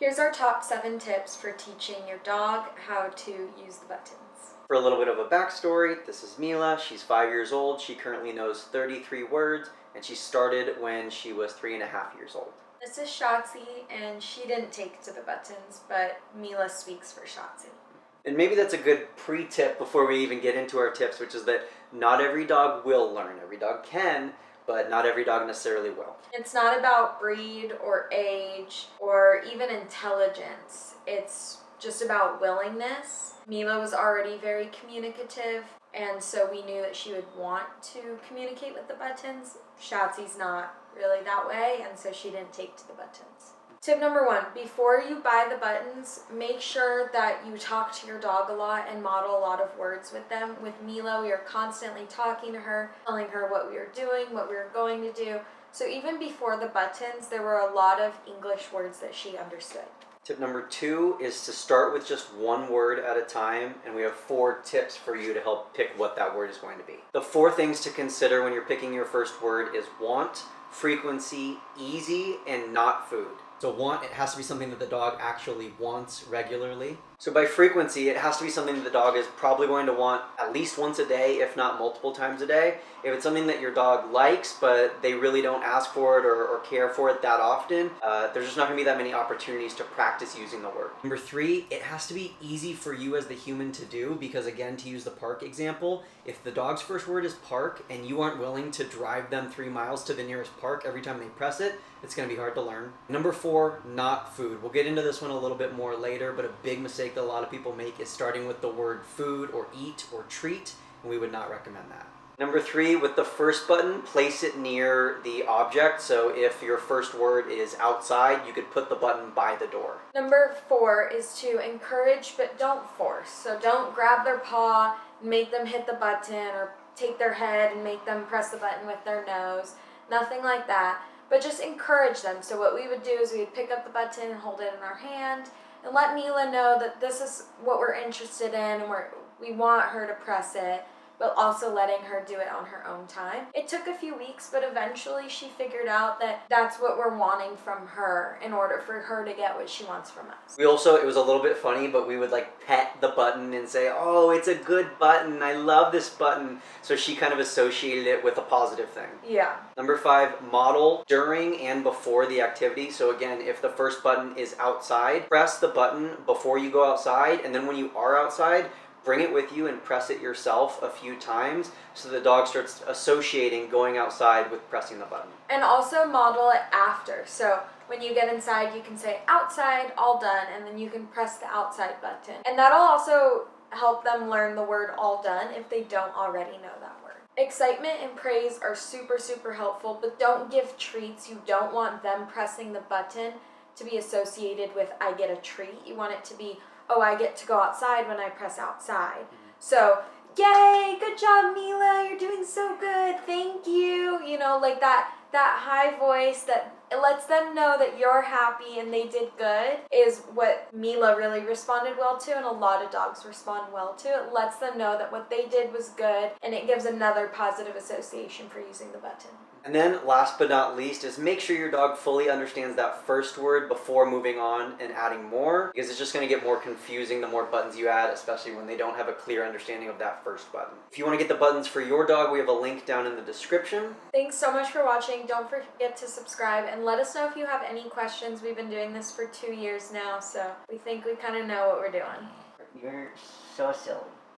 Here's our top 7 tips for teaching your dog how to use the buttons. For a little bit of a backstory, this is Mila. She's 5 years old. She currently knows 33 words, and she started when she was 3.5 years old. This is Shotzi, and she didn't take to the buttons, but Mila speaks for Shotzi. And maybe that's a good pre-tip before we even get into our tips, which is that not every dog will learn. Every dog can, but not every dog necessarily will. It's not about breed or age or even intelligence. It's just about willingness. Mila was already very communicative, and so we knew that she would want to communicate with the buttons. Shotzi's not really that way, and so she didn't take to the buttons. Tip number 1, before you buy the buttons, make sure that you talk to your dog a lot and model a lot of words with them. With Mila, we are constantly talking to her, telling her what we are doing, what we are going to do. So even before the buttons, there were a lot of English words that she understood. Tip number 2 is to start with just one word at a time, and we have 4 tips for you to help pick what that word is going to be. The 4 things to consider when you're picking your first word is want, frequency, easy, and not food. So want, it has to be something that the dog actually wants regularly. So by frequency, it has to be something that the dog is probably going to want at least once a day, if not multiple times a day. If it's something that your dog likes, but they really don't ask for it or care for it that often, there's just not going to be that many opportunities to practice using the word. Number 3, it has to be easy for you as the human to do, because again, to use the park example, if the dog's first word is park and you aren't willing to drive them 3 miles to the nearest park every time they press it, it's going to be hard to learn. Number 4, not food. We'll get into this one a little bit more later, but a big mistake that a lot of people make is starting with the word food or eat or treat, and we would not recommend that. Number 3, with the first button, place it near the object. So if your first word is outside, you could put the button by the door. Number 4 is to encourage but don't force. So don't grab their paw and make them hit the button, or take their head and make them press the button with their nose. Nothing like that, but just encourage them. So what we would do is we would pick up the button and hold it in our hand and let Mila know that this is what we're interested in and we want her to press it, but also letting her do it on her own time. It took a few weeks, but eventually she figured out that that's what we're wanting from her in order for her to get what she wants from us. It was a little bit funny, but we would like pet the button and say, oh, it's a good button, I love this button. So she kind of associated it with a positive thing. Yeah. Number 5, model during and before the activity. So again, if the first button is outside, press the button before you go outside, and then when you are outside, bring it with you and press it yourself a few times so the dog starts associating going outside with pressing the button. And also model it after. So when you get inside, you can say outside, all done, and then you can press the outside button. And that'll also help them learn the word all done if they don't already know that word. Excitement and praise are super, super helpful, but don't give treats. You don't want them pressing the button to be associated with I get a treat. You want it to be, oh, I get to go outside when I press outside. So, yay, good job, Mila, you're doing so good, thank you. You know, like that high voice that it lets them know that you're happy and they did good is what Mila really responded well to, and a lot of dogs respond well to. It lets them know that what they did was good, and it gives another positive association for using the button. And then last but not least is make sure your dog fully understands that first word before moving on and adding more, because it's just going to get more confusing the more buttons you add, especially when they don't have a clear understanding of that first button. If you want to get the buttons for your dog, we have a link down in the description. Thanks so much for watching. Don't forget to subscribe and let us know if you have any questions. We've been doing this for 2 years now, so we think we kind of know what we're doing. You're so silly.